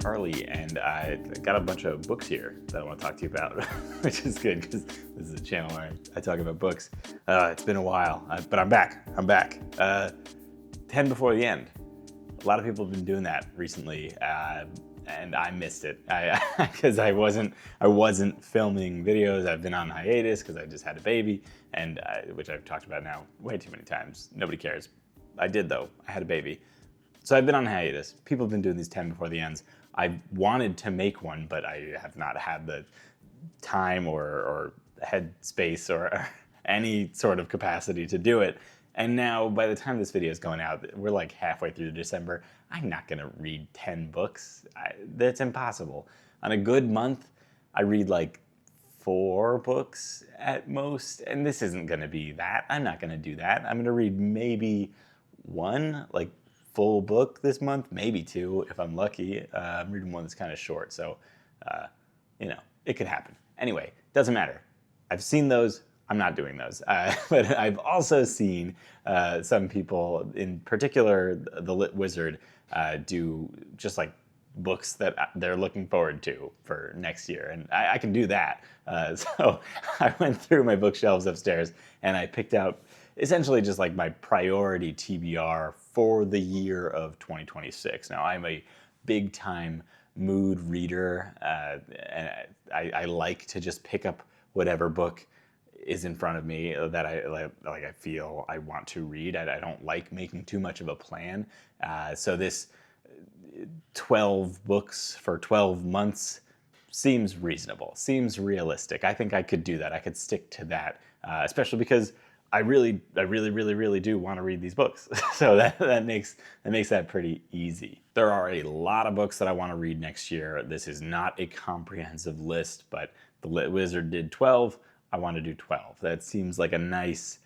Charlie, and I got a bunch of books here that I want to talk to you about, which is good because this is a channel where I talk about books. It's been a while, but I'm back. 10 before the end. A lot of people have been doing that recently, and I missed it because I wasn't filming videos. I've been on hiatus because I just had a baby, and which I've talked about now way too many times. Nobody cares. I did though. I had a baby. So I've been on hiatus. People have been doing these 10 before the ends. I wanted to make one, but I have not had the time or head space or any sort of capacity to do it. And now, by the time this video is going out, we're like halfway through December. I'm not gonna read 10 books. That's impossible. On a good month, I read like 4 books at most, and this isn't gonna be that. I'm not gonna do that. I'm gonna read maybe one, like, full book this month, maybe 2 if I'm lucky. I'm reading one that's kind of short, so it could happen. Anyway, doesn't matter. I've seen those. I'm not doing those. But I've also seen some people, in particular the Lit Wizard, do just like books that they're looking forward to for next year, and I can do that. So I went through my bookshelves upstairs and I picked out essentially just like my priority TBR for the year of 2026. Now, I'm a big time mood reader, and I like to just pick up whatever book is in front of me that I feel I want to read. I don't like making too much of a plan. So this 12 books for 12 months seems reasonable, seems realistic. I think I could do that. I could stick to that, especially because I really do want to read these books. So that makes that pretty easy. There are a lot of books that I want to read next year. This is not a comprehensive list, but the Lit Wizard did 12. I want to do 12. That seems like a nice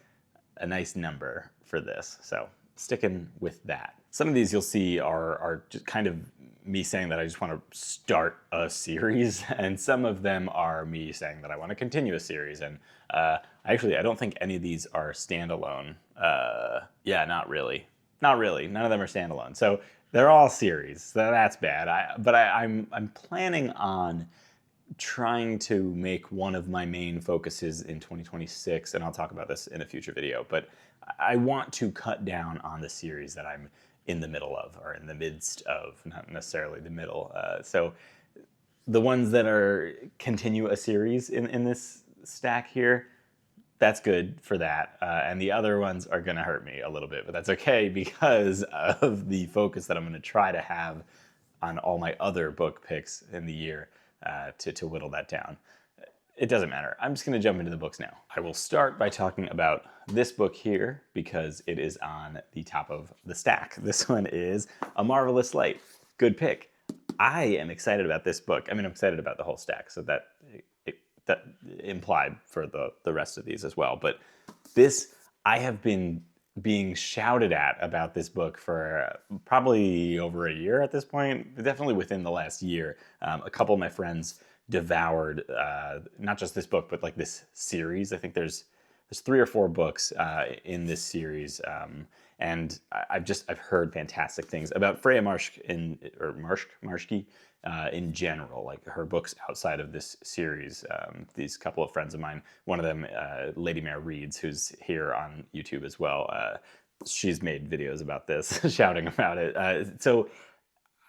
number for this. So sticking with that. Some of these you'll see are just kind of me saying that I just want to start a series, and some of them are me saying that I want to continue a series. And actually, I don't think any of these are standalone. Yeah, not really. None of them are standalone. So they're all series. So that's bad. I'm planning on trying to make one of my main focuses in 2026, and I'll talk about this in a future video, but I want to cut down on the series that I'm in the middle of, or in the midst of, not necessarily the middle. So the ones that are continue a series in this stack here, that's good for that. And the other ones are gonna hurt me a little bit, but that's okay because of the focus that I'm gonna try to have on all my other book picks in the year to whittle that down. It doesn't matter. I'm just going to jump into the books now. I will start by talking about this book here because it is on the top of the stack. This one is A Marvelous Light. Good pick. I am excited about this book. I mean, I'm excited about the whole stack, so that implied for the rest of these as well. But this, I have been being shouted at about this book for probably over a year at this point, definitely within the last year. A couple of my friends devoured not just this book, but like this series. I think there's 3 or 4 books in this series, and I've heard fantastic things about Freya Marshke in general, like her books outside of this series. These couple of friends of mine, one of them, Lady Mair reads, who's here on YouTube as well. She's made videos about this, shouting about it. So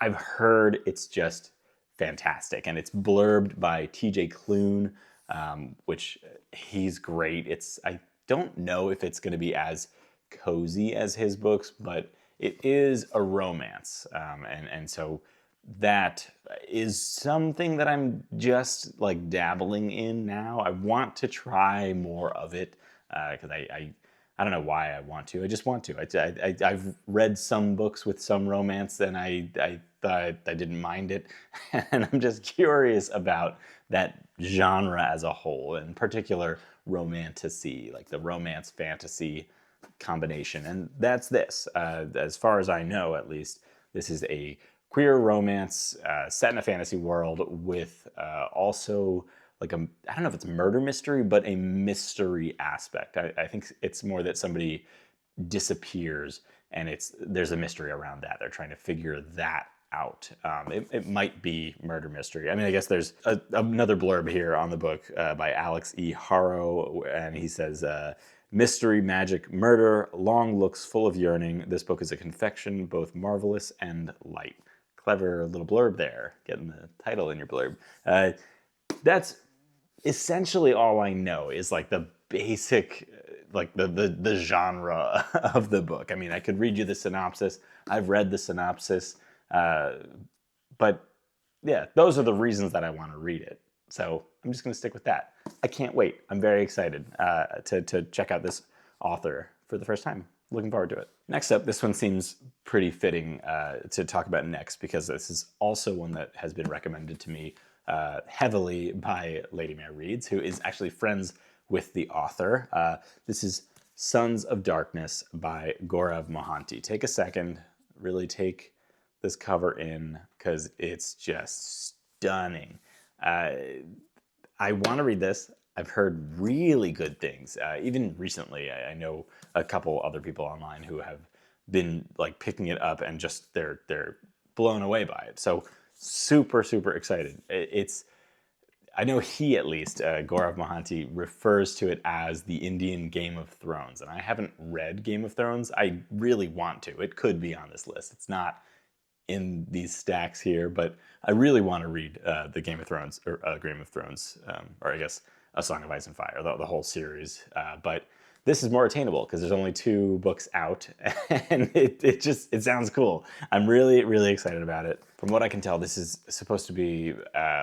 I've heard it's just fantastic, and it's blurbed by TJ Klune, which he's great. I don't know if it's going to be as cozy as his books, but it is a romance, and so that is something that I'm just like dabbling in now. I want to try more of it because I don't know why I want to. I just want to. I've read some books with some romance, and I thought I didn't mind it. And I'm just curious about that genre as a whole, in particular romantasy, like the romance fantasy combination. And that's this. As far as I know, at least, this is a queer romance set in a fantasy world with also like I don't know if it's a murder mystery, but a mystery aspect. I think it's more that somebody disappears and there's a mystery around that. They're trying to figure that out. It might be murder mystery. I mean, I guess there's another blurb here on the book by Alex E. Haro, and he says, mystery, magic, murder, long looks full of yearning. This book is a confection, both marvelous and light. Clever little blurb there, getting the title in your blurb. That's essentially all I know is like the basic, like the genre of the book. I mean, I could read you the synopsis. I've read the synopsis, but yeah, those are the reasons that I want to read it. So I'm just going to stick with that. I can't wait. I'm very excited to check out this author for the first time. Looking forward to it. Next up, this one seems pretty fitting to talk about next because this is also one that has been recommended to me heavily by Lady Mair Reads, who is actually friends with the author. This is Sons of Darkness by Gaurav Mohanty. Take a second, really take this cover in because it's just stunning. I want to read this. I've heard really good things. Even recently, I know a couple other people online who have been like picking it up and just they're blown away by it. So super, super excited. I know he at least, Gaurav Mohanty, refers to it as the Indian Game of Thrones. And I haven't read Game of Thrones. I really want to. It could be on this list. It's not in these stacks here, but I really want to read the Game of Thrones, or or I guess A Song of Ice and Fire, the whole series. But this is more attainable because there's only 2 books out, and it sounds cool. I'm really, really excited about it. From what I can tell, this is supposed to be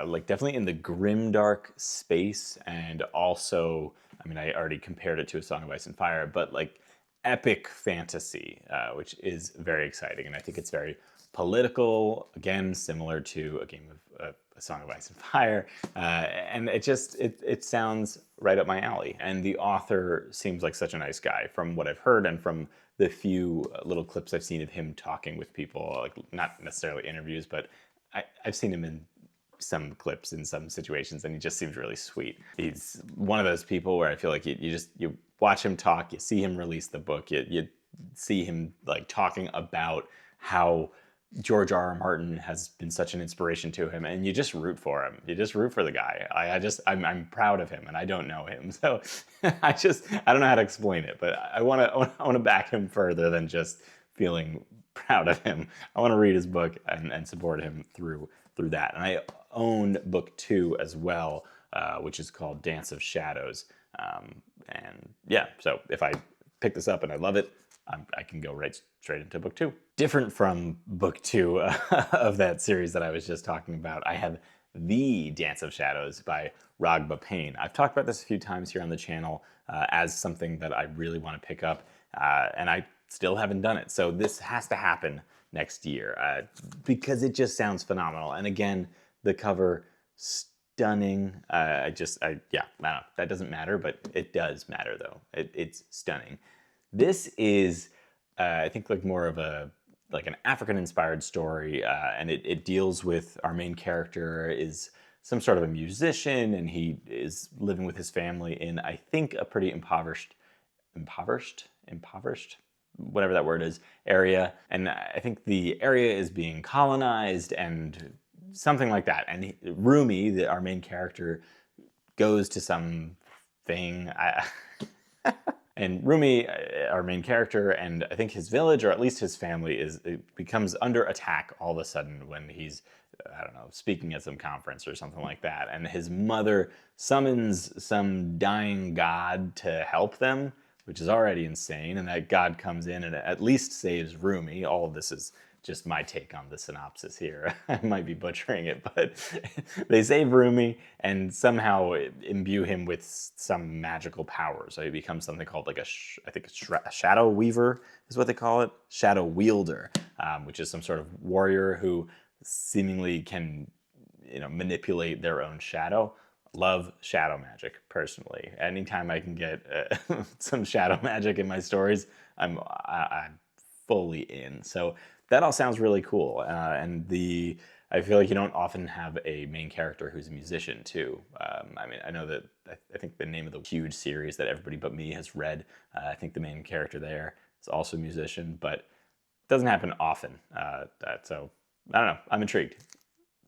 like definitely in the grimdark space, and also, I mean, I already compared it to A Song of Ice and Fire, but like epic fantasy, which is very exciting, and I think it's very political, again, similar to A Song of Ice and Fire, and it sounds right up my alley. And the author seems like such a nice guy from what I've heard and from the few little clips I've seen of him talking with people, like not necessarily interviews, but I've seen him in some clips in some situations, and he just seems really sweet. He's one of those people where I feel like you watch him talk, you see him release the book, you see him like talking about how George R.R. Martin has been such an inspiration to him, and you just root for him. You just root for the guy. I'm proud of him, and I don't know him, so I don't know how to explain it, but I want to back him further than just feeling proud of him. I want to read his book and support him through that. And I own book 2 as well, which is called Dance of Shadows. And yeah, so if I pick this up and I love it, I can go right straight into book 2. Different from book 2 of that series that I was just talking about, I have The Dance of Shadows by Raghba Payne. I've talked about this a few times here on the channel as something that I really want to pick up, and I still haven't done it. So this has to happen next year because it just sounds phenomenal. And again, the cover, stunning. I don't know. That doesn't matter, but it does matter though. It's stunning. This is, I think, like more of an African-inspired story, and it deals with our main character is some sort of a musician, and he is living with his family in, I think, a pretty impoverished, whatever that word is, area. And I think the area is being colonized and something like that. And Rumi, our main character, goes to some thing. And Rumi, our main character, and I think his village, or at least his family, becomes under attack all of a sudden when he's, I don't know, speaking at some conference or something like that. And his mother summons some dying god to help them, which is already insane. And that god comes in and at least saves Rumi. All of this is just my take on the synopsis here. I might be butchering it, but they save Rumi and somehow imbue him with some magical power. So he becomes something called like a shadow weaver is what they call it. Shadow wielder, which is some sort of warrior who seemingly can, manipulate their own shadow. Love shadow magic personally. Anytime I can get some shadow magic in my stories, I'm fully in. So that all sounds really cool, and I feel like you don't often have a main character who's a musician too. I mean, I know that I think the name of the huge series that everybody but me has read, I think the main character there is also a musician, but it doesn't happen often. So I don't know, I'm intrigued.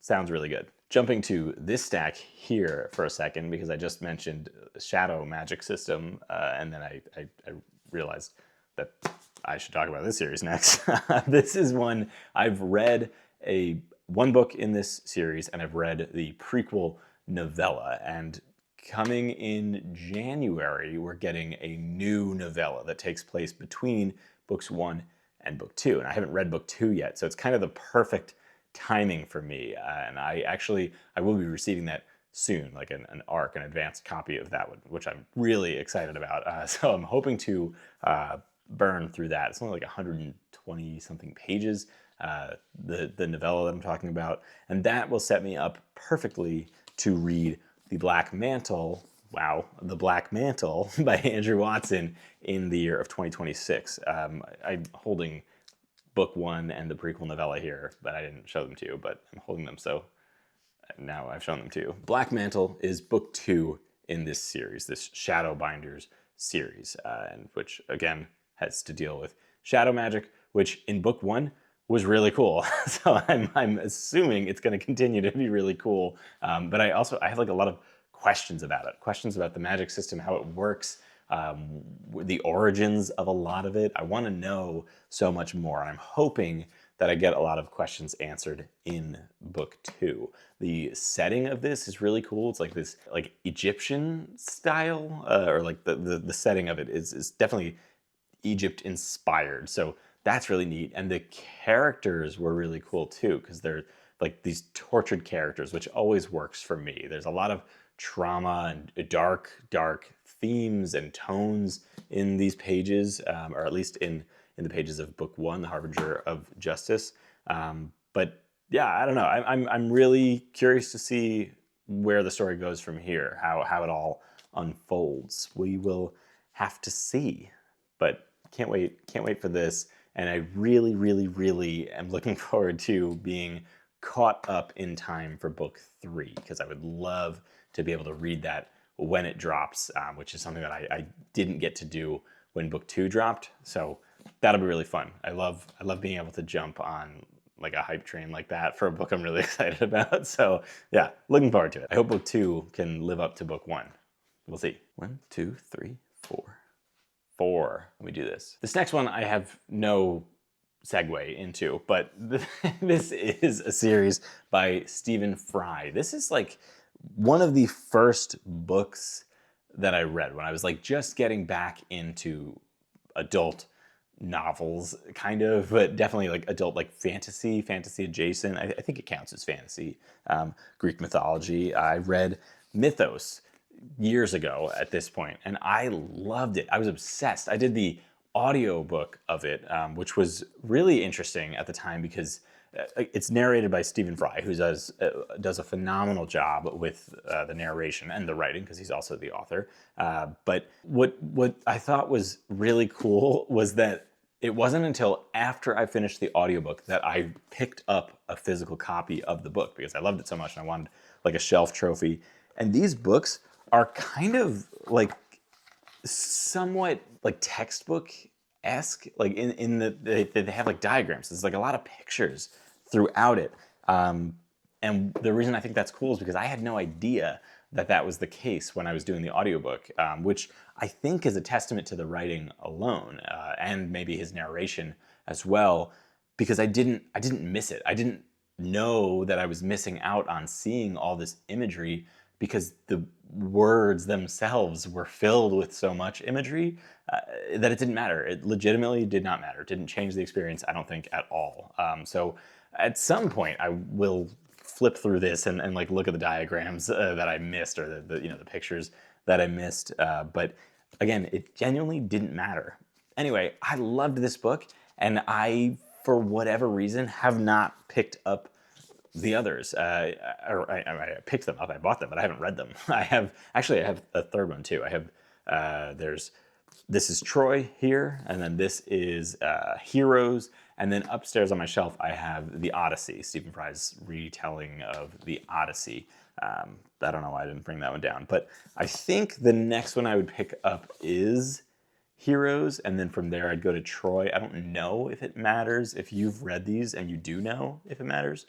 Sounds really good. Jumping to this stack here for a second, because I just mentioned Shadow Magic System, and then I realized that I should talk about this series next. This is one I've read one book in this series, and I've read the prequel novella. And coming in January, we're getting a new novella that takes place between books 1 and book 2. And I haven't read book 2 yet, so it's kind of the perfect timing for me. And I will be receiving that soon, like an advanced copy of that one, which I'm really excited about. So I'm hoping to burn through that. It's only like 120 something pages, the novella that I'm talking about, and that will set me up perfectly to read The Black Mantle. Wow, The Black Mantle by Andrew Watson in the year of 2026. I'm holding book 1 and the prequel novella here, but I didn't show them to you, but I'm holding them, so now I've shown them to you. Black Mantle is book 2 in this series, this Shadowbinders series, and which again has to deal with shadow magic, which in book 1 was really cool. So I'm assuming it's going to continue to be really cool. But I have like a lot of questions about it, questions about the magic system, how it works, the origins of a lot of it. I want to know so much more, and I'm hoping that I get a lot of questions answered in book 2. The setting of this is really cool. It's like this like Egyptian style, or like the setting of it is definitely Egypt inspired. So that's really neat. And the characters were really cool too, because they're like these tortured characters, which always works for me. There's a lot of trauma and dark themes and tones in these pages, or at least in the pages of book 1, The Harbinger of Justice. But yeah, I don't know. I'm really curious to see where the story goes from here, how it all unfolds. We will have to see. But can't wait for this. And I really am looking forward to being caught up in time for book 3, because I would love to be able to read that when it drops, which is something that I didn't get to do when book 2 dropped. So that'll be really fun. I love being able to jump on like a hype train like that for a book I'm really excited about. So yeah, looking forward to it. I hope book 2 can live up to book 1. We'll see. 1, 2, 3, 4. 4. Let me do this. This next one I have no segue into, but this is a series by Stephen Fry. This is like one of the first books that I read when I was like just getting back into adult novels, kind of, but definitely like adult, like fantasy adjacent. I think it counts as fantasy. Greek mythology. I read Mythos years ago at this point, and I loved it. I was obsessed. I did the audiobook of it, which was really interesting at the time because it's narrated by Stephen Fry, who does a phenomenal job with the narration and the writing, because he's also the author. But what I thought was really cool was that it wasn't until after I finished the audiobook that I picked up a physical copy of the book, because I loved it so much and I wanted like a shelf trophy. And these books are kind of like somewhat like textbook-esque, like in the they have like diagrams. There's like a lot of pictures throughout it. And the reason I think that's cool is because I had no idea that was the case when I was doing the audiobook, which I think is a testament to the writing alone, and maybe his narration as well, because I didn't miss it. I didn't know that I was missing out on seeing all this imagery, because the words themselves were filled with so much imagery that it didn't matter. It legitimately did not matter. It didn't change the experience, I don't think, at all. So at some point, I will flip through this and like look at the diagrams that I missed, or the pictures that I missed. But again, it genuinely didn't matter. Anyway, I loved this book, and I, for whatever reason, have not picked up the others. I picked them up, I bought them, but I haven't read them. I have a third one too. I have, this is Troy here, and then this is Heroes, and then upstairs on my shelf I have the Odyssey, Stephen Fry's retelling of the Odyssey. I don't know why I didn't bring that one down, but I think the next one I would pick up is heroes, and then from there I'd go to Troy. I don't know if it matters. If you've read these and you do know if it matters,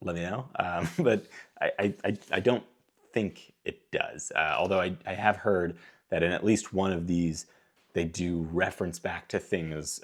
let me know. But I don't think it does. Although I have heard that in at least one of these, they do reference back to things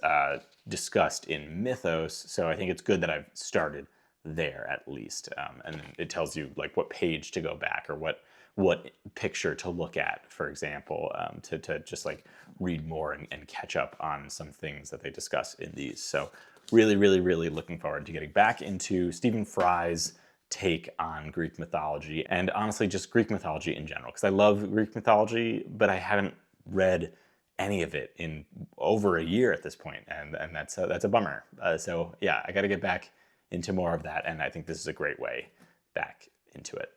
discussed in Mythos. So I think it's good that I've started there at least. And it tells you like what page to go back or what picture to look at, for example, to just like read more and catch up on some things that they discuss in these. So really, really, really looking forward to getting back into Stephen Fry's take on Greek mythology, and honestly just Greek mythology in general, because I love Greek mythology, but I haven't read any of it in over a year at this point, and that's a bummer. So yeah, I got to get back into more of that, and I think this is a great way back into it.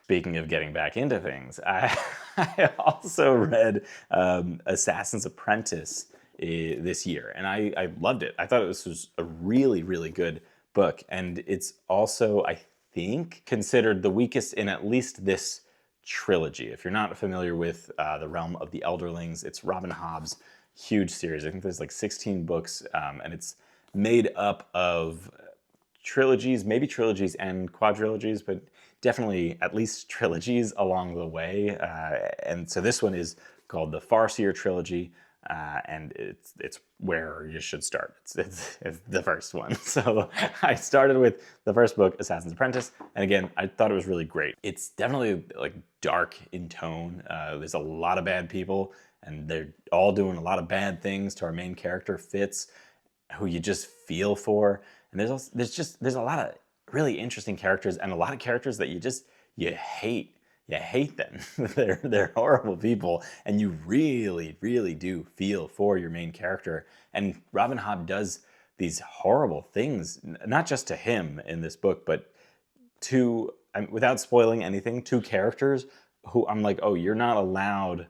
Speaking of getting back into things, I also read Assassin's Apprentice this year, and I loved it. I thought this was a really, really good book, and it's also, I think, considered the weakest in at least this trilogy. If you're not familiar with the Realm of the Elderlings, it's Robin Hobb's huge series. I think there's like 16 books, and it's made up of trilogies, maybe trilogies and quadrilogies, but definitely at least trilogies along the way. And so this one is called the Farseer trilogy, and it's where you should start. It's the first one. So I started with the first book, Assassin's Apprentice, and again, I thought it was really great. It's definitely like dark in tone. There's a lot of bad people, and they're all doing a lot of bad things to our main character, Fitz, who you just feel for. And there's a lot of really interesting characters, and a lot of characters that you hate. You hate them. They're horrible people, and you really, really do feel for your main character. And Robin Hobb does these horrible things, not just to him in this book, but to, without spoiling anything, to characters who I'm like, oh, you're not allowed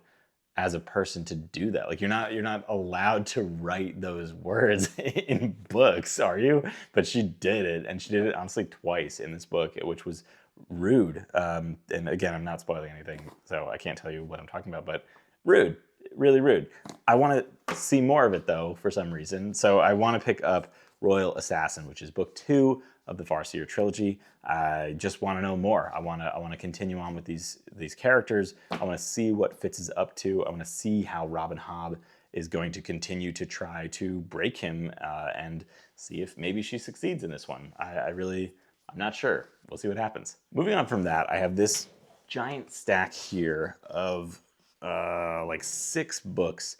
as a person to do that. Like you're not allowed to write those words in books, are you? But she did it, and she did it honestly twice in this book, which was rude. And again, I'm not spoiling anything, so I can't tell you what I'm talking about, but rude, really rude. I want to see more of it though, for some reason. So I want to pick up Royal Assassin, which is book 2 of the Farseer trilogy. I just want to know more. I want to continue on with these characters. I want to see what Fitz is up to. I want to see how Robin Hobb is going to continue to try to break him, and see if maybe she succeeds in this one. I'm not sure. We'll see what happens. Moving on from that, I have this giant stack here of like 6 books.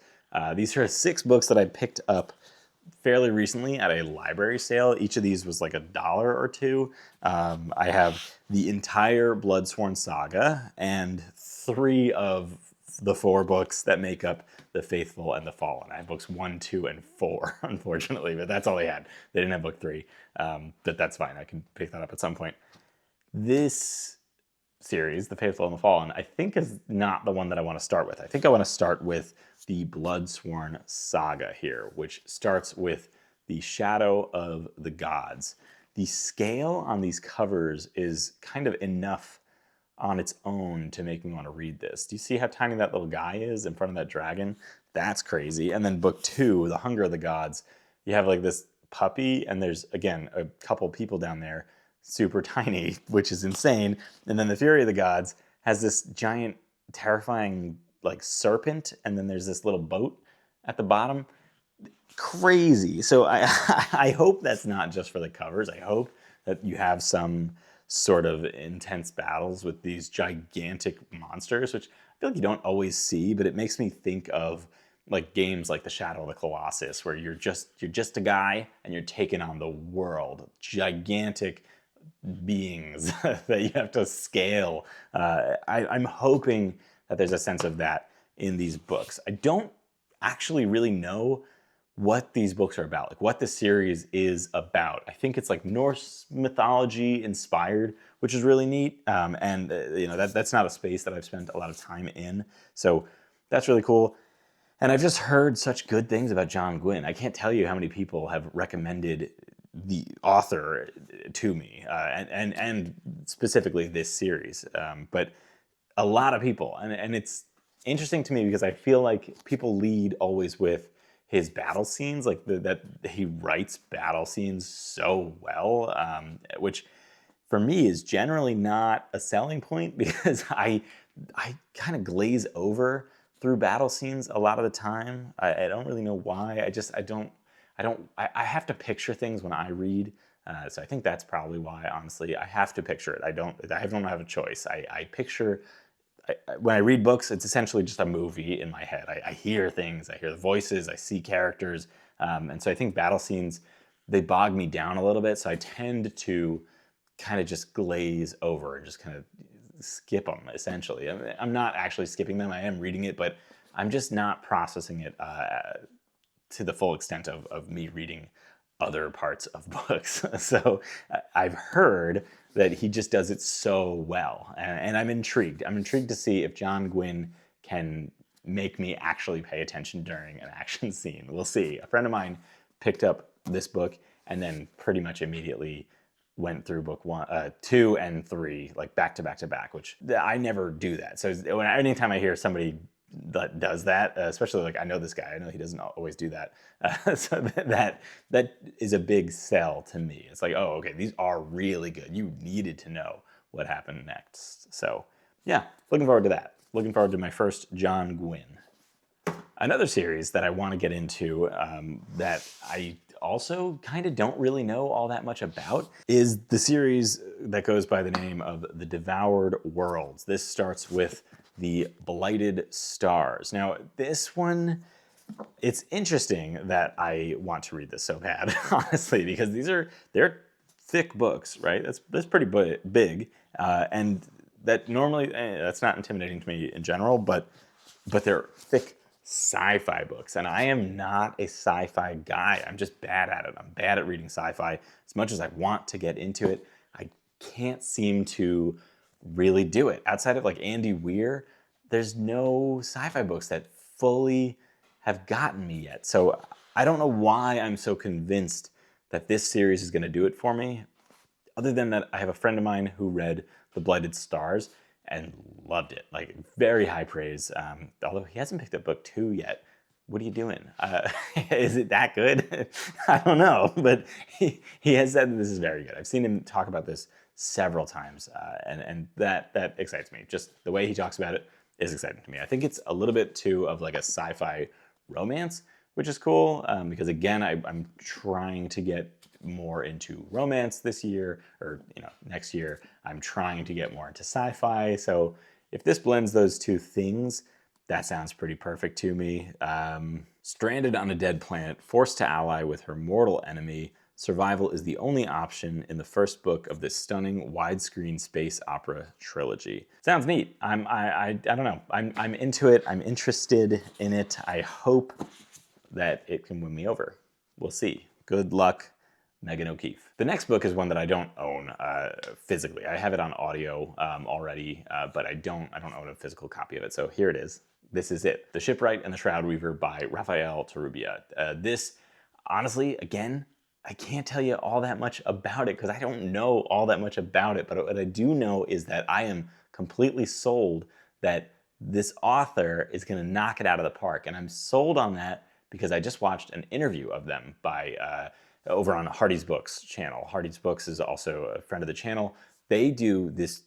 These are 6 books that I picked up fairly recently at a library sale. Each of these was like $1 or $2. I have the entire Bloodsworn saga and 3 of the 4 books that make up The Faithful and the Fallen. I have books 1, 2, and 4, unfortunately, but that's all they had. They didn't have book 3, but that's fine. I can pick that up at some point. This series, The Faithful and the Fallen, I think is not the one that I want to start with. I think I want to start with the Bloodsworn saga here, which starts with the Shadow of the Gods. The scale on these covers is kind of enough on its own to make me want to read this. Do you see how tiny that little guy is in front of that dragon? That's crazy. And then book 2, The Hunger of the Gods, you have like this puppy, and there's, again, a couple people down there, super tiny, which is insane. And then The Fury of the Gods has this giant, terrifying like serpent, and then there's this little boat at the bottom. Crazy. So I hope that's not just for the covers. I hope that you have some sort of intense battles with these gigantic monsters, which I feel like you don't always see, but it makes me think of like games like the Shadow of the Colossus, where you're just a guy and you're taking on the world. Gigantic beings that you have to scale. I'm hoping that there's a sense of that in these books. I don't actually really know what these books are about, like what the series is about. I think it's like Norse mythology inspired, which is really neat. And you know, that's not a space that I've spent a lot of time in. So that's really cool. And I've just heard such good things about John Gwynne. I can't tell you how many people have recommended the author to me, and specifically this series. But a lot of people, and it's interesting to me because I feel like people lead always with his battle scenes, like that he writes battle scenes so well, which for me is generally not a selling point because I kind of glaze over through battle scenes a lot of the time. I don't really know why. I have to picture things when I read. So I think that's probably why, honestly, I have to picture it. I don't have a choice. I picture, when I read books, it's essentially just a movie in my head. I hear things, I hear the voices, I see characters. And so I think battle scenes, they bog me down a little bit. So I tend to kind of just glaze over and just kind of skip them, essentially. I'm not actually skipping them. I am reading it, but I'm just not processing it to the full extent of me reading other parts of books. So I've heard that he just does it so well, and I'm intrigued. I'm intrigued to see if John Gwynne can make me actually pay attention during an action scene. We'll see. A friend of mine picked up this book and then pretty much immediately went through book 2 and 3, like back to back to back, which I never do that. So anytime I hear somebody that does that, especially like I know this guy, I know he doesn't always do that. So that is a big sell to me. It's like, oh, okay, these are really good. You needed to know what happened next. So yeah, looking forward to that. Looking forward to my first John Gwynne. Another series that I want to get into that I also kind of don't really know all that much about is the series that goes by the name of The Devoured Worlds. This starts with The Blighted Stars. Now, this one, it's interesting that I want to read this so bad, honestly, because they're thick books, right? That's pretty big, and that normally that's not intimidating to me in general, but they're thick sci-fi books, and I am not a sci-fi guy. I'm just bad at it. I'm bad at reading sci-fi. As much as I want to get into it, I can't seem to really do it. Outside of like Andy Weir, there's no sci-fi books that fully have gotten me yet. So I don't know why I'm so convinced that this series is going to do it for me. Other than that, I have a friend of mine who read The Blighted Stars and loved it, like very high praise. Although he hasn't picked up book 2 yet. What are you doing? Is it that good? I don't know, but he has said that this is very good. I've seen him talk about this several times, and that excites me. Just the way he talks about it is exciting to me. I think it's a little bit too of like a sci-fi romance, which is cool, because again, I'm trying to get more into romance this year, or next year. I'm trying to get more into sci-fi. So if this blends those two things, that sounds pretty perfect to me. Stranded on a dead planet, forced to ally with her mortal enemy, survival is the only option in the first book of this stunning widescreen space opera trilogy. Sounds neat. I don't know. I'm into it. I'm interested in it. I hope that it can win me over. We'll see. Good luck, Megan O'Keefe. The next book is one that I don't own physically. I have it on audio already, but I don't own a physical copy of it. So here it is. This is it. The Shipwright and the Shroud Weaver by Rafael Tarubia. This, honestly, again, I can't tell you all that much about it because I don't know all that much about it. But what I do know is that I am completely sold that this author is going to knock it out of the park. And I'm sold on that because I just watched an interview of them by over on Hardy's Books channel. Hardy's Books is also a friend of the channel. They do this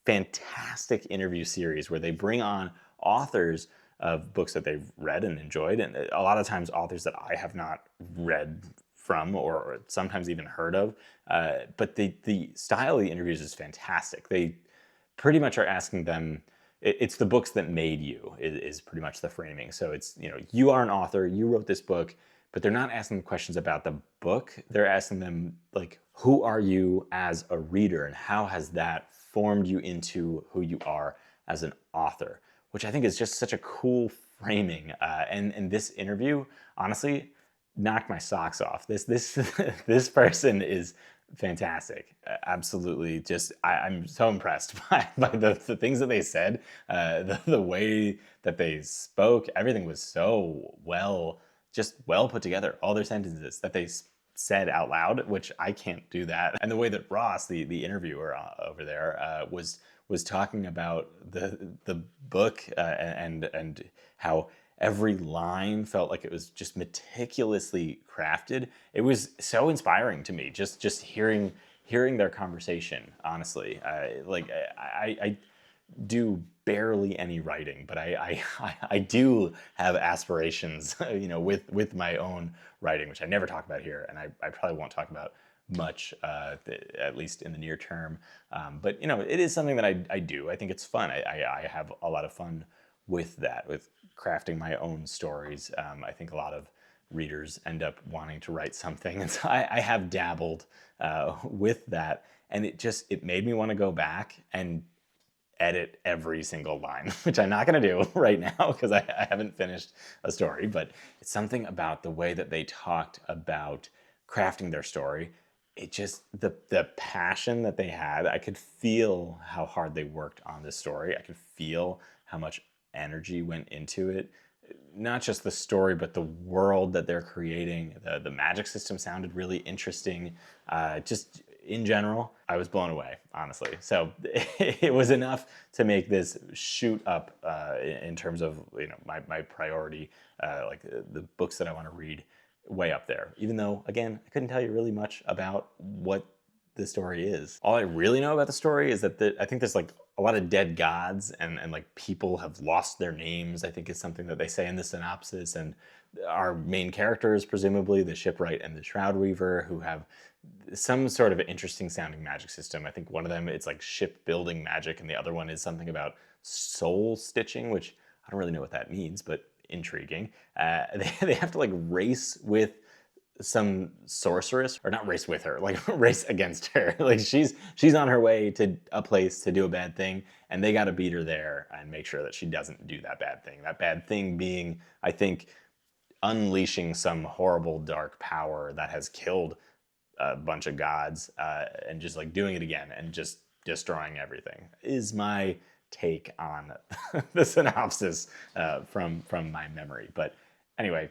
fantastic interview series where they bring on authors of books that they've read and enjoyed, and a lot of times authors that I have not read from or sometimes even heard of. But the style of the interviews is fantastic. They pretty much are asking them, it's the books that made you is pretty much the framing. So it's, you are an author, you wrote this book, but they're not asking them questions about the book. They're asking them, like, who are you as a reader and how has that formed you into who you are as an author, which I think is just such a cool framing. And this interview, honestly, knocked my socks off. This person is fantastic. Absolutely. Just, I'm so impressed by the things that they said, the way that they spoke. Everything was so well put together. All their sentences that they said out loud, which I can't do that. And the way that Ross, the interviewer over there, was was talking about the book and how every line felt like it was just meticulously crafted. It was so inspiring to me, just hearing their conversation. Honestly, I do barely any writing, but I do have aspirations, with my own writing, which I never talk about here, and I probably won't talk about much, at least in the near term. But it is something that I do. I think it's fun. I have a lot of fun with that, with crafting my own stories. I think a lot of readers end up wanting to write something, and so I have dabbled with that, and it made me want to go back and edit every single line, which I'm not going to do right now because I haven't finished a story. But it's something about the way that they talked about crafting their story. It just, the passion that they had, I could feel how hard they worked on this story. I could feel how much energy went into it. Not just the story, but the world that they're creating. The magic system sounded really interesting. Just in general, I was blown away, honestly. So it was enough to make this shoot up in terms of my priority, like the books that I want to read, way up there. Even though, again, I couldn't tell you really much about what the story is. All I really know about the story is that I think there's like a lot of dead gods and like people have lost their names, I think is something that they say in the synopsis. And our main characters, presumably the shipwright and the shroud weaver, who have some sort of interesting sounding magic system. I think one of them, it's like shipbuilding magic, and the other one is something about soul stitching, which I don't really know what that means, but intriguing. They have to like race with some sorceress, or not race with her, like race against her. Like she's on her way to a place to do a bad thing, and they got to beat her there and make sure that she doesn't do that bad thing. That bad thing being, I think, unleashing some horrible dark power that has killed a bunch of gods, and just like doing it again and just destroying everything is my take on the synopsis from my memory. But anyway,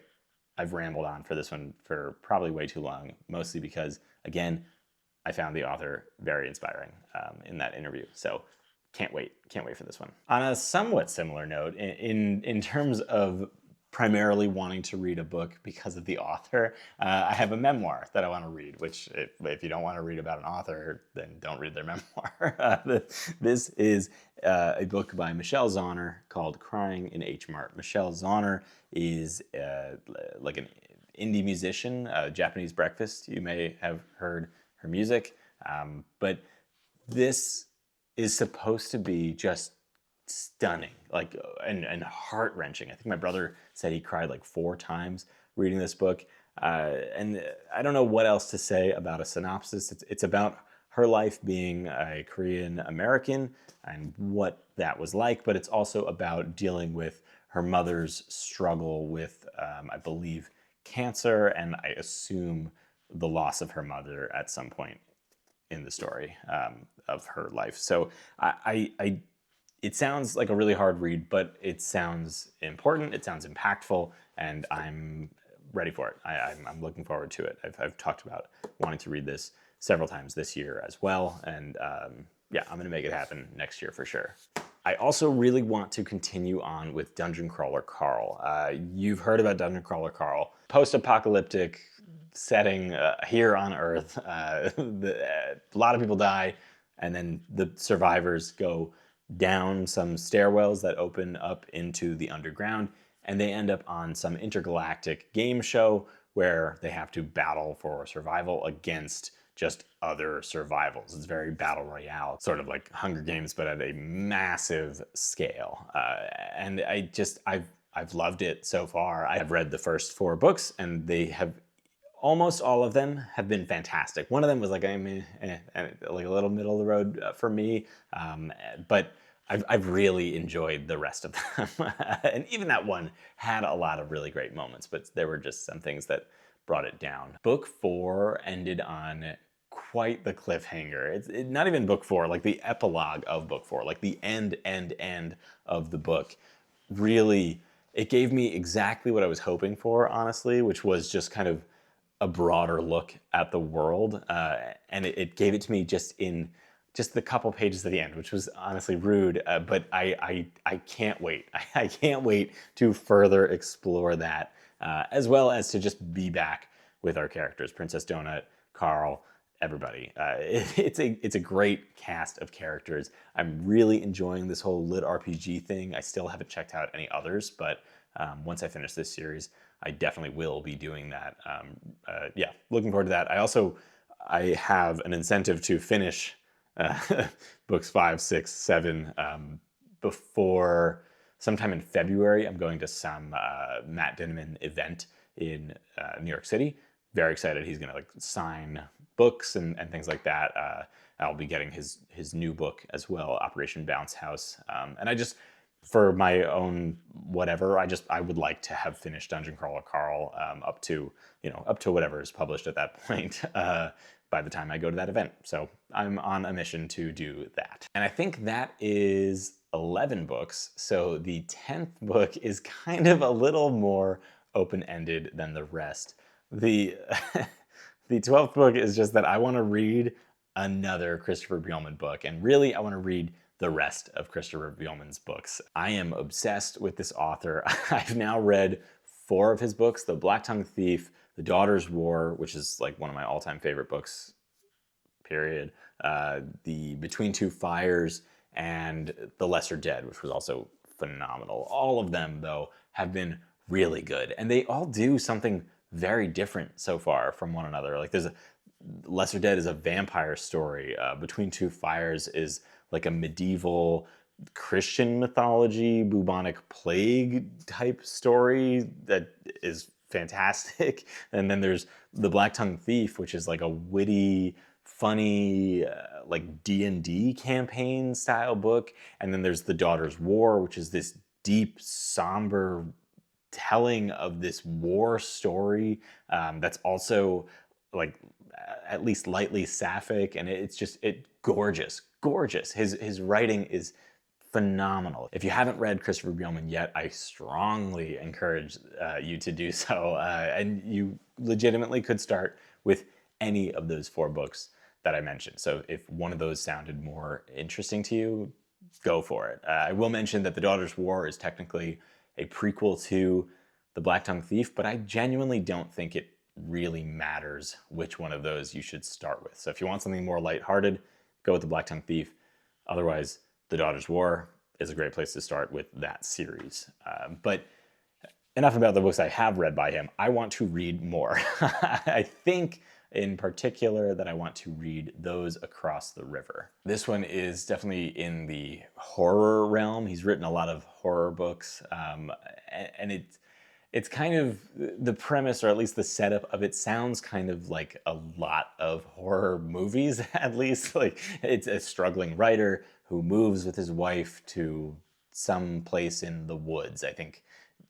I've rambled on for this one for probably way too long, mostly because, again, I found the author very inspiring in that interview. So can't wait for this one. On a somewhat similar note, in terms of primarily wanting to read a book because of the author, I have a memoir that I want to read, which if you don't want to read about an author, then don't read their memoir. This is a book by Michelle Zauner called Crying in H Mart. Michelle Zauner is like an indie musician, Japanese Breakfast. You may have heard her music, but this is supposed to be just stunning, like and heart-wrenching. I think my brother said he cried like 4 times reading this book, and I don't know what else to say about a synopsis. It's about her life being a Korean American and what that was like, but it's also about dealing with her mother's struggle with, I believe, cancer, and I assume the loss of her mother at some point in the story of her life. So it sounds like a really hard read, but it sounds important, it sounds impactful, and I'm ready for it. I'm looking forward to it. I've talked about wanting to read this several times this year as well, and yeah, I'm gonna make it happen next year for sure. I also really want to continue on with Dungeon Crawler Carl. You've heard about Dungeon Crawler Carl. Post-apocalyptic setting here on Earth. A lot of people die, and then the survivors go down some stairwells that open up into the underground, and they end up on some intergalactic game show where they have to battle for survival against just other survivals. It's very battle royale, sort of like Hunger Games, but at a massive scale. And I've loved it so far. I have read the first 4 books, and they have almost all of them have been fantastic. One of them was like like a little middle of the road for me, but I've really enjoyed the rest of them. And even that one had a lot of really great moments, but there were just some things that brought it down. Book 4 ended on quite the cliffhanger. It's not even book 4, like the epilogue of book 4, like the end of the book. Really, it gave me exactly what I was hoping for, honestly, which was just kind of a broader look at the world. And it gave it to me just in just the couple pages at the end, which was honestly rude, but I can't wait. I can't wait to further explore that, as well as to just be back with our characters, Princess Donut, Carl, everybody. It's a great cast of characters. I'm really enjoying this whole lit RPG thing. I still haven't checked out any others, but once I finish this series, I definitely will be doing that. Yeah, looking forward to that. I have an incentive to finish books 5, 6, 7 before sometime in February. I'm going to some Matt Dinniman event in New York City. Very excited. He's going to like sign books and things like that. I'll be getting his new book as well, Operation Bounce House. And I just, for my own whatever, I would like to have finished Dungeon Crawler Carl up to whatever is published at that point by the time I go to that event. So I'm on a mission to do that. And I think that is 11 books. So the 10th book is kind of a little more open-ended than the rest. The the 12th book is just that I want to read another Christopher Buehlman book, and really I want to read the rest of Christopher Buehlman's books. I am obsessed with this author. I've now read 4 of his books: The Black-Tongued Thief, The Daughter's War, which is like one of my all-time favorite books, period, the Between Two Fires, and The Lesser Dead, which was also phenomenal. All of them, though, have been really good, and they all do something very different so far from one another. Like Lesser Dead is a vampire story. Between Two Fires is like a medieval Christian mythology, bubonic plague type story that is fantastic. And then there's The Black-Tongued Thief, which is like a witty, funny, like D&D campaign style book. And then there's The Daughter's War, which is this deep, somber telling of this war story that's also like at least lightly sapphic, and it's gorgeous. His writing is phenomenal. If you haven't read Christopher Buehlman yet, I strongly encourage you to do so, and you legitimately could start with any of those 4 books that I mentioned. So if one of those sounded more interesting to you, go for it. I will mention that The Daughter's War is technically a prequel to The Black-Tongued Thief, but I genuinely don't think it really matters which one of those you should start with. So if you want something more lighthearted, go with The Black-Tongued Thief. Otherwise, The Daughter's War is a great place to start with that series. But enough about the books I have read by him. I want to read more. I think in particular that I want to read Those Across the River. This one is definitely in the horror realm. He's written a lot of horror books, and it's kind of the premise, or at least the setup of it, sounds kind of like a lot of horror movies, at least. Like, it's a struggling writer who moves with his wife to some place in the woods, I think,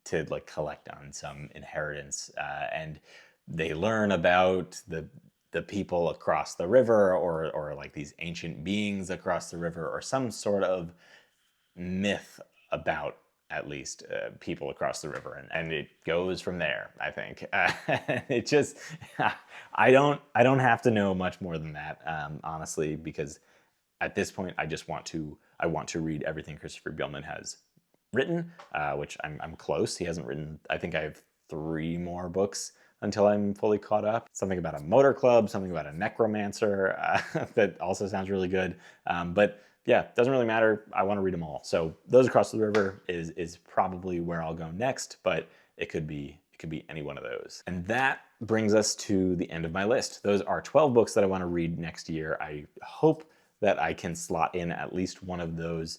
to like collect on some inheritance, and they learn about the people across the river, or like these ancient beings across the river, or some sort of myth about at least people across the river, and it goes from there, I think. It just, I don't have to know much more than that, honestly, because at this point I want to read everything Christopher Buehlman has written, which I'm close. He hasn't written, I think I have 3 more books until I'm fully caught up. Something about a motor club, something about a necromancer, that also sounds really good. But yeah, doesn't really matter. I want to read them all. So Those Across the River is probably where I'll go next, but it could be any one of those. And that brings us to the end of my list. Those are 12 books that I want to read next year. I hope that I can slot in at least one of those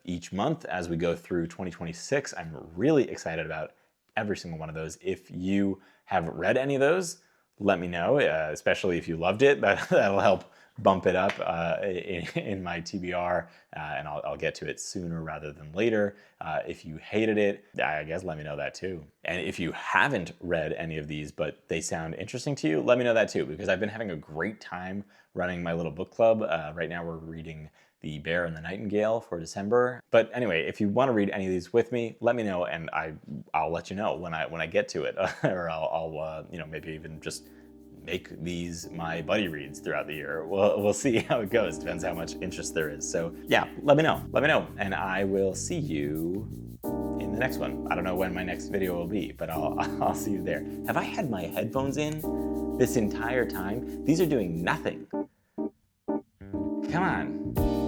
each month as we go through 2026. I'm really excited about every single one of those. If you have read any of those, let me know, especially if you loved it. That'll help bump it up in my TBR, and I'll get to it sooner rather than later. If you hated it, I guess let me know that too. And if you haven't read any of these but they sound interesting to you, let me know that too, because I've been having a great time running my little book club. Right now we're reading The Bear and the Nightingale for December. But anyway, if you want to read any of these with me, let me know, and I'll let you know when I get to it, or I'll maybe even just make these my buddy reads throughout the year. We'll see how it goes. Depends how much interest there is. So yeah, let me know, and I will see you in the next one. I don't know when my next video will be, but I'll see you there. Have I had my headphones in this entire time? These are doing nothing. Come on.